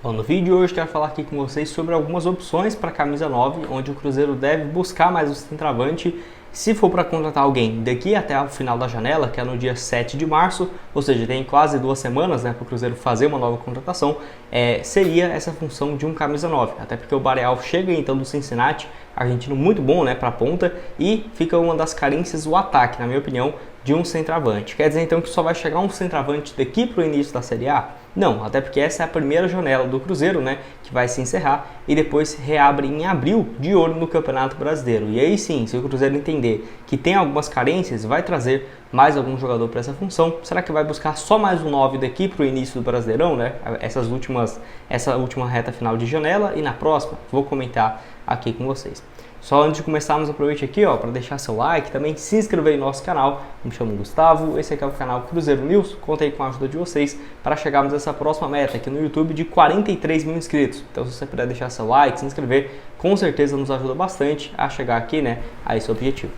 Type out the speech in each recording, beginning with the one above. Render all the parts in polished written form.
Bom, no vídeo de hoje quero falar aqui com vocês sobre algumas opções para a camisa 9, onde o Cruzeiro deve buscar mais um centroavante se for para contratar alguém daqui até o final da janela, que é no dia 7 de março, ou seja, tem quase 2 semanas, para o Cruzeiro fazer uma nova contratação, seria essa função de um camisa 9, até porque o Barreal chega então do Cincinnati, argentino muito bom para a ponta, e fica uma das carências o ataque, na minha opinião, de um centroavante. Quer dizer então que só vai chegar um centroavante daqui para o início da Série A? Não, até porque essa é a primeira janela do Cruzeiro, que vai se encerrar e depois reabre em abril, de olho no Campeonato Brasileiro. E aí sim, se o Cruzeiro entender que tem algumas carências, vai trazer mais algum jogador para essa função. Será que vai buscar só mais um 9 daqui para o início do Brasileirão, essa última reta final de janela e na próxima? Vou comentar aqui com vocês. Só antes de começarmos, aproveite aqui para deixar seu like, também se inscrever no nosso canal. Me chamo Gustavo, esse aqui é o canal Cruzeiro News. Conto aí com a ajuda de vocês para chegarmos a essa próxima meta aqui no YouTube de 43 mil inscritos. Então, se você puder deixar seu like, se inscrever, com certeza nos ajuda bastante a chegar aqui a esse objetivo.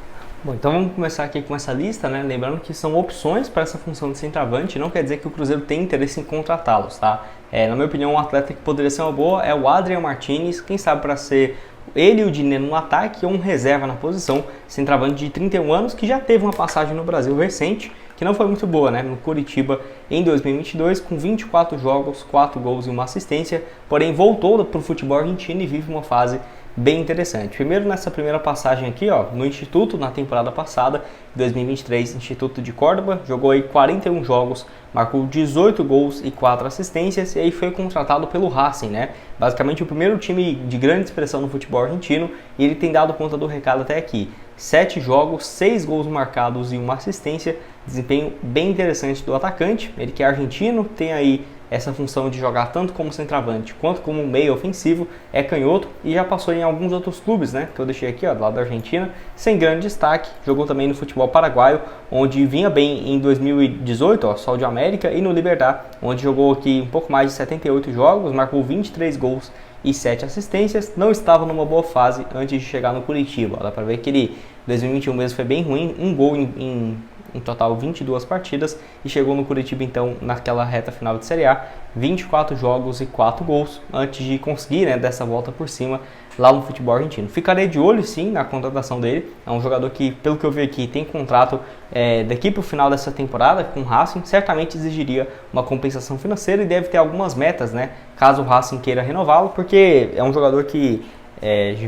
Bom, então vamos começar aqui com essa lista, lembrando que são opções para essa função de centroavante, não quer dizer que o Cruzeiro tem interesse em contratá-los, tá? Na minha opinião, um atleta que poderia ser uma boa é o Adrian Martinez, quem sabe para ser ele e o Diné no ataque ou um reserva na posição, centroavante de 31 anos, que já teve uma passagem no Brasil recente, que não foi muito boa, no Coritiba em 2022, com 24 jogos, 4 gols e uma assistência, porém voltou para o futebol argentino e vive uma fase bem interessante. Primeiro nessa primeira passagem aqui, no Instituto, na temporada passada, 2023, Instituto de Córdoba, jogou aí 41 jogos, marcou 18 gols e 4 assistências e aí foi contratado pelo Racing, basicamente o primeiro time de grande expressão no futebol argentino, e ele tem dado conta do recado até aqui. 7 jogos, 6 gols marcados e uma assistência, desempenho bem interessante do atacante, ele que é argentino, tem aí essa função de jogar tanto como centroavante quanto como meio ofensivo, é canhoto e já passou em alguns outros clubes, que eu deixei aqui do lado da Argentina, sem grande destaque. Jogou também no futebol paraguaio, onde vinha bem em 2018, Sol de América, e no Libertad, onde jogou aqui um pouco mais de 78 jogos, marcou 23 gols e 7 assistências. Não estava numa boa fase antes de chegar no Curitiba. Dá para ver que ele 2021 mesmo foi bem ruim, um gol em total 22 partidas, e chegou no Curitiba então naquela reta final de Série A, 24 jogos e 4 gols, antes de conseguir dessa volta por cima lá no futebol argentino. Ficarei de olho sim na contratação dele, é um jogador que, pelo que eu vi aqui, tem contrato daqui para o final dessa temporada com o Racing, certamente exigiria uma compensação financeira e deve ter algumas metas, caso o Racing queira renová-lo, porque é um jogador que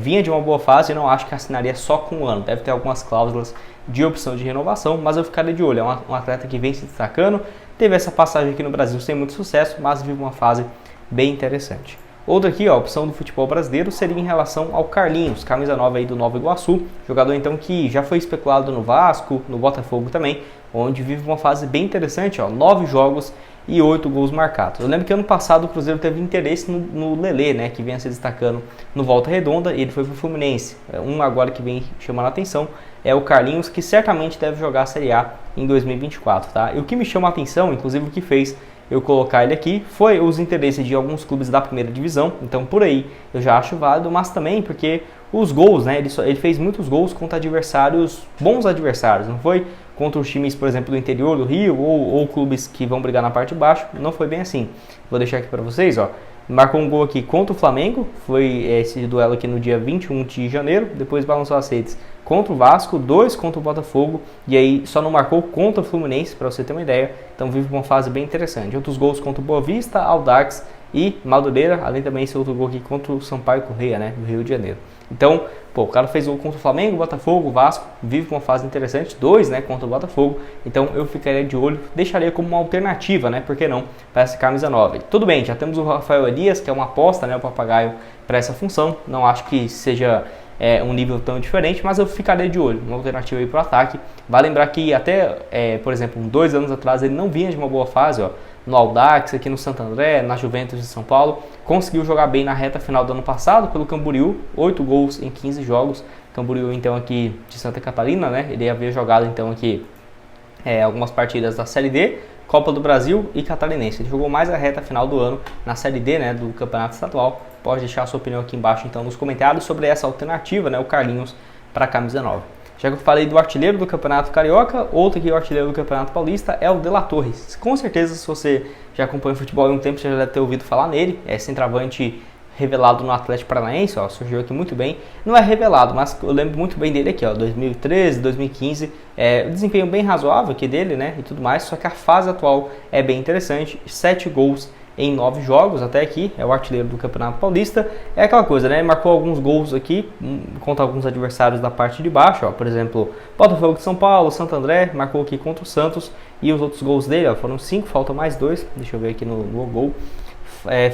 vinha de uma boa fase e não acho que assinaria só com um ano, deve ter algumas cláusulas de opção de renovação, mas eu ficaria de olho. É um atleta que vem se destacando, teve essa passagem aqui no Brasil sem muito sucesso, mas vive uma fase bem interessante. Outra aqui, a opção do futebol brasileiro seria em relação ao Carlinhos, camisa 9 aí do Nova Iguaçu, jogador então que já foi especulado no Vasco, no Botafogo também, onde vive uma fase bem interessante, 9 jogos e 8 gols marcados. Eu lembro que ano passado o Cruzeiro teve interesse no Lelê, que vinha se destacando no Volta Redonda, e ele foi para o Fluminense. Um agora que vem chamando a atenção é o Carlinhos, que certamente deve jogar a Série A em 2024, tá? E o que me chama a atenção, inclusive o que fez eu colocar ele aqui, foi os interesses de alguns clubes da primeira divisão, então por aí eu já acho válido, mas também porque os gols, ele fez muitos gols contra bons adversários, não foi contra os times, por exemplo, do interior do Rio ou clubes que vão brigar na parte de baixo, não foi bem assim. Vou deixar aqui para vocês, marcou um gol aqui contra o Flamengo, foi esse duelo aqui no dia 21 de janeiro, depois balançou as redes contra o Vasco, 2 contra o Botafogo, e aí só não marcou contra o Fluminense, para você ter uma ideia, então vive uma fase bem interessante. Outros gols contra o Boa Vista, Audax e Madureira, além também esse outro gol aqui contra o Sampaio Corrêa, do Rio de Janeiro. Então, o cara fez gol contra o Flamengo, Botafogo, Vasco, vive uma fase interessante, 2, contra o Botafogo, então eu ficaria de olho, deixaria como uma alternativa, por que não, para essa camisa 9. Tudo bem, já temos o Rafael Elias, que é uma aposta, o papagaio para essa função, não acho que seja um nível tão diferente, mas eu ficaria de olho, uma alternativa aí para o ataque. Vale lembrar que até, por exemplo, 2 anos atrás ele não vinha de uma boa fase, no Audax, aqui no Santo André, na Juventus de São Paulo, conseguiu jogar bem na reta final do ano passado pelo Camboriú, 8 gols em 15 jogos, Camboriú então aqui de Santa Catarina, ele havia jogado então aqui algumas partidas da Série D, Copa do Brasil e Catarinense. Ele jogou mais a reta final do ano na Série D, do Campeonato Estadual. Pode deixar a sua opinião aqui embaixo então nos comentários sobre essa alternativa, o Carlinhos para a camisa 9. Já que eu falei do artilheiro do Campeonato Carioca, outro aqui, o artilheiro do Campeonato Paulista, é o De La Torre. Com certeza, se você já acompanha o futebol há um tempo, você já deve ter ouvido falar nele. É centroavante revelado no Atlético Paranaense, ó, surgiu aqui muito bem. Não é revelado, mas eu lembro muito bem dele aqui, ó, 2013, 2015. Desempenho bem razoável aqui dele, né, e tudo mais. Só que a fase atual é bem interessante. 7 gols em 9 jogos até aqui, é o artilheiro do Campeonato Paulista. É aquela coisa, né? Ele marcou alguns gols aqui contra alguns adversários da parte de baixo, ó. Por exemplo, Botafogo de São Paulo, Santo André, marcou aqui contra o Santos. E os outros gols dele, ó, foram 5, faltam mais 2. Deixa eu ver aqui no gol.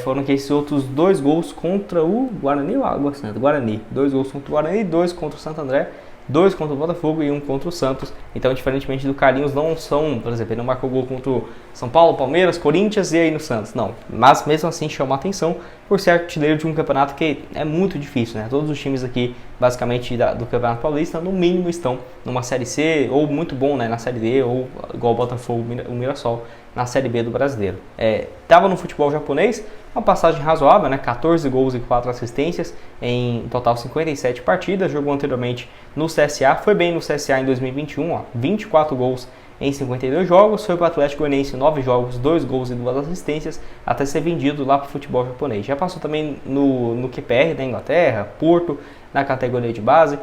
Foram que esses outros 2 gols contra o Guarani ou Água Santa? Guarani. 2 gols contra o Guarani, 2 contra o Santo André, 2 contra o Botafogo e 1 contra o Santos. Então, diferentemente do Carlinhos, não são, por exemplo, ele não marcou gol contra o São Paulo, Palmeiras, Corinthians e aí no Santos. Não, mas mesmo assim chama a atenção por ser artilheiro de um campeonato que é muito difícil, né? Todos os times aqui, basicamente, do Campeonato Paulista, no mínimo estão numa Série C, ou muito bom, né, na Série D, ou igual o Botafogo, o Mirassol, na Série B do Brasileiro. Estava no futebol japonês, uma passagem razoável, né? 14 gols e 4 assistências em total 57 partidas. Jogou anteriormente no CSA, foi bem no CSA em 2021, ó, 24 gols em 52 jogos. Foi para o Atlético Goianiense 9 jogos, 2 gols e 2 assistências, até ser vendido lá para o futebol japonês. Já passou também no QPR da Inglaterra, Porto, na categoria de base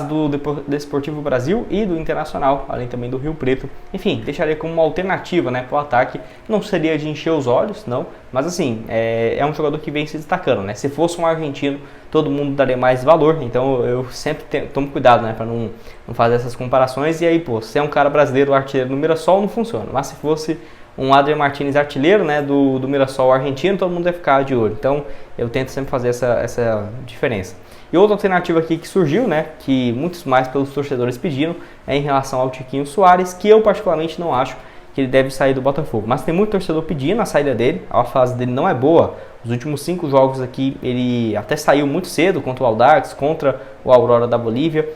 do Desportivo Brasil e do Internacional, além também do Rio Preto. Enfim, deixaria como uma alternativa, né, para o ataque. Não seria de encher os olhos, não, mas assim, é um jogador que vem se destacando, né? Se fosse um argentino, todo mundo daria mais valor, então eu sempre tomo cuidado, né, para não fazer essas comparações. E aí, pô, se é um cara brasileiro, artilheiro no Mirassol, não funciona, mas se fosse um Adrian Martínez artilheiro, né, do Mirassol argentino, todo mundo vai ficar de olho. Então eu tento sempre fazer essa diferença. E outra alternativa aqui que surgiu, né, que muitos mais pelos torcedores pediram, é em relação ao Tiquinho Soares, que eu particularmente não acho que ele deve sair do Botafogo. Mas tem muito torcedor pedindo a saída dele, a fase dele não é boa. Os últimos 5 jogos aqui, ele até saiu muito cedo contra o Audax, contra o Aurora da Bolívia,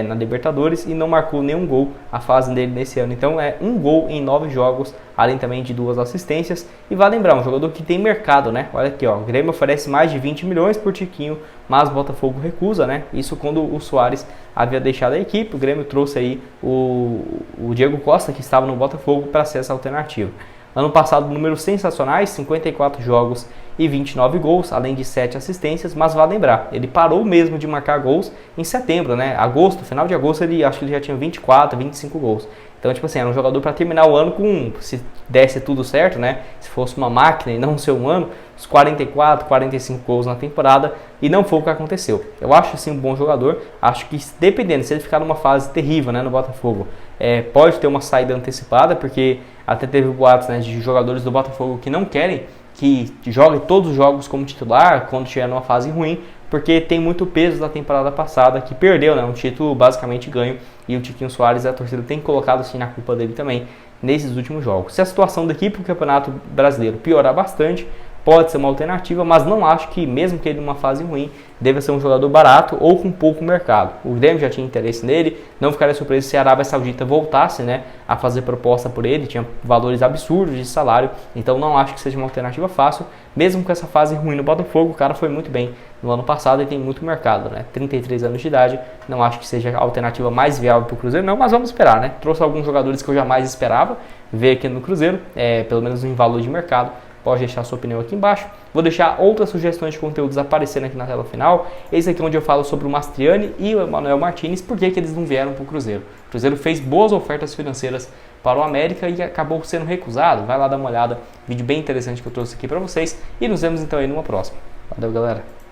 na Libertadores, e não marcou nenhum gol a fase dele nesse ano. Então é 1 gol em 9 jogos, além também de 2 assistências. E vale lembrar, um jogador que tem mercado, né? Olha aqui, ó, o Grêmio oferece mais de 20 milhões por Tiquinho, mas o Botafogo recusa, né? Isso quando o Soares havia deixado a equipe. O Grêmio trouxe aí o Diego Costa, que estava no Botafogo, para ser essa alternativa. Ano passado, números sensacionais, 54 jogos e 29 gols, além de 7 assistências, mas vale lembrar, ele parou mesmo de marcar gols em setembro, né? Agosto, final de agosto, acho que ele já tinha 24, 25 gols. Então, tipo assim, era um jogador para terminar o ano com, se desse tudo certo, né? Se fosse uma máquina e não ser um ano, uns 44, 45 gols na temporada, e não foi o que aconteceu. Eu acho, assim, um bom jogador. Acho que, dependendo, se ele ficar numa fase terrível, né, no Botafogo, pode ter uma saída antecipada, porque até teve boatos, né, de jogadores do Botafogo que não querem que jogue todos os jogos como titular quando estiver numa fase ruim, porque tem muito peso da temporada passada, que perdeu, né, um título basicamente ganho, e o Tiquinho Soares, a torcida tem colocado assim na culpa dele também nesses últimos jogos. Se a situação daqui para o Campeonato Brasileiro piorar bastante, pode ser uma alternativa, mas não acho que, mesmo que ele numa fase ruim, deva ser um jogador barato ou com pouco mercado. O Grêmio já tinha interesse nele, não ficaria surpreso se a Arábia Saudita voltasse, né, a fazer proposta por ele, tinha valores absurdos de salário, então não acho que seja uma alternativa fácil. Mesmo com essa fase ruim no Botafogo, o cara foi muito bem no ano passado e tem muito mercado, né, 33 anos de idade, não acho que seja a alternativa mais viável para o Cruzeiro, não, mas vamos esperar, né. Trouxe alguns jogadores que eu jamais esperava ver aqui no Cruzeiro, pelo menos em valor de mercado. Pode deixar sua opinião aqui embaixo. Vou deixar outras sugestões de conteúdos aparecendo aqui na tela final. Esse aqui é onde eu falo sobre o Mastriani e o Emmanuel Martínez, por que eles não vieram para o Cruzeiro. O Cruzeiro fez boas ofertas financeiras para o América e acabou sendo recusado. Vai lá dar uma olhada, vídeo bem interessante que eu trouxe aqui para vocês. E nos vemos então aí numa próxima. Valeu, galera!